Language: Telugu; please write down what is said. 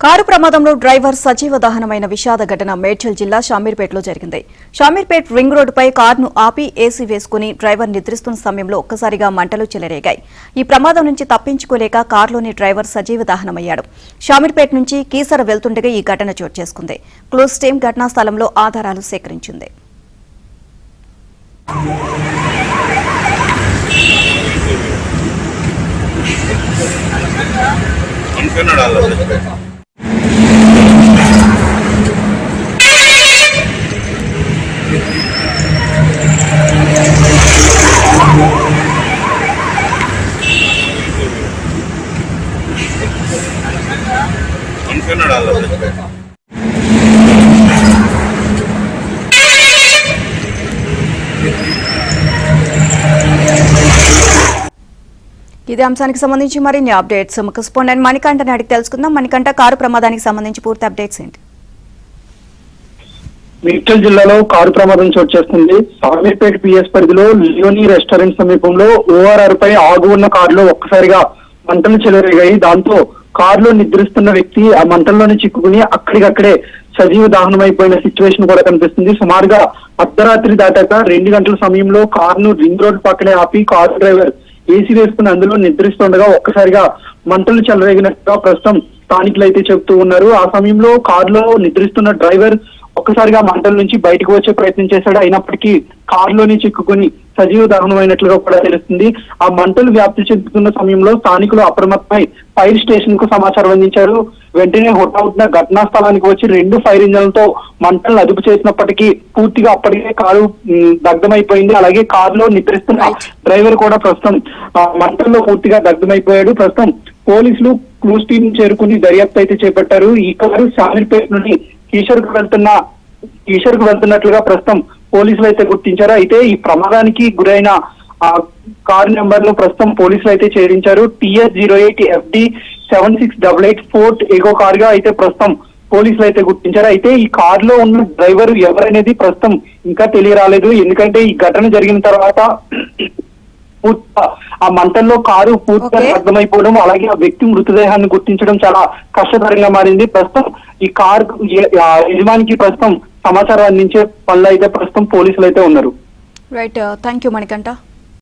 కారు ప్రమాదంలో డ్రైవర్ సజీవ దహనమైన విషాద ఘటన మేడ్చల్ జిల్లా షామీర్పేటలో జరిగింది. షామీర్పేట్ రింగ్ రోడ్డుపై కారును ఆపి ఏసీ వేసుకుని డ్రైవర్ నిద్రిస్తున్న సమయంలో ఒక్కసారిగా మంటలు చెలరేగాయి. ఈ ప్రమాదం నుంచి తప్పించుకోలేక కారులోని డ్రైవర్ సజీవ దహనమయ్యాడు. షామీర్పేట నుంచి కీసర వెళ్తుండగా ఈ ఘటన చోటు చేసుకుంది. క్లూస్ టీం ఘటనా స్థలంలో ఆధారాలు సేకరించింది. ఇదే అంశానికి సంబంధించి మరిన్ని అప్డేట్స్ కరెస్పాండెంట్ మణికంఠని అడిగి తెలుసుకుందాం. మణికంఠ, కారు ప్రమాదానికి సంబంధించి పూర్తి అప్డేట్స్ ఏంటి? మేడ్చల్ జిల్లాలో కారు ప్రమాదం చోటు చేసుకుంది. షామీర్పేట పిఎస్ పరిధిలో లియోనీ రెస్టారెంట్ సమీపంలో ఓఆర్ఆర్ పై ఆగు ఉన్న కారులో ఒక్కసారిగా మంటలు చెలరేగాయి. దాంతో కారులో నిద్రిస్తున్న వ్యక్తి ఆ మంటల్లోనే చిక్కుకుని అక్కడికక్కడే సజీవ దహనం అయిపోయిన సిచ్యువేషన్ కూడా కనిపిస్తుంది. సుమారుగా అర్ధరాత్రి దాటాక 2 గంటల సమయంలో కారును రింగ్ రోడ్ పక్కనే ఆపి కారు డ్రైవర్ ఏసీ వేసుకుని అందులో నిద్రిస్తుండగా ఒక్కసారిగా మంటలు చెలరేగినట్టుగా ప్రస్తుతం స్థానికులు అయితే చెబుతూ ఉన్నారు. ఆ సమయంలో కారులో నిద్రిస్తున్న డ్రైవర్ ఒక్కసారిగా మంటల నుంచి బయటకు వచ్చే ప్రయత్నం చేశాడు. అయినప్పటికీ కారులోనే చిక్కుకొని సజీవ దహనమైనట్లుగా కూడా తెలుస్తుంది. ఆ మంటలు వ్యాప్తి చెందుతున్న సమయంలో స్థానికులు అప్రమత్తమై ఫైర్ స్టేషన్ కు సమాచారం అందించారు. వెంటనే హుటాహుటిన ఘటనా స్థలానికి వచ్చి 2 ఫైర్ ఇంజన్లతో మంటలను అదుపు చేసినప్పటికీ పూర్తిగా అప్పటికే కారు దగ్ధమైపోయింది. అలాగే కారులో నిద్రిస్తున్న డ్రైవర్ కూడా ప్రస్తుతం మంటల్లో పూర్తిగా దగ్ధమైపోయాడు. ప్రస్తుతం పోలీసులు క్లూస్ టీం చేరుకుని దర్యాప్తు అయితే చేపట్టారు. ఈ కారు షామీర్పేట నుండి కీసర్కు వెళ్తున్నట్లుగా ప్రస్తుతం పోలీసులు అయితే గుర్తించారు. అయితే ఈ ప్రమాదానికి గురైన కారు నెంబర్ ను ప్రస్తుతం పోలీసులు అయితే చేరించారు. TS08 FD 7688 ఫోర్ట్ ఎగో కార్ గా అయితే ప్రస్తుతం పోలీసులు అయితే గుర్తించారు. అయితే ఈ కారులో ఉన్న డ్రైవర్ ఎవరనేది ప్రస్తుతం ఇంకా తెలియరాలేదు. ఎందుకంటే ఈ ఘటన జరిగిన తర్వాత ఆ మంటల్లో కారు పూర్తిగా దగ్ధమైపోవడం, అలాగే ఆ వ్యక్తి మృతదేహాన్ని గుర్తించడం చాలా కష్టతరంగా మారింది. ప్రస్తుతం ఈ కారు యజమానికి ప్రస్తుతం సమాచారం అందించే పనులు అయితే ప్రస్తుతం పోలీసులు అయితే ఉన్నారు. Right, thank you Manikanta.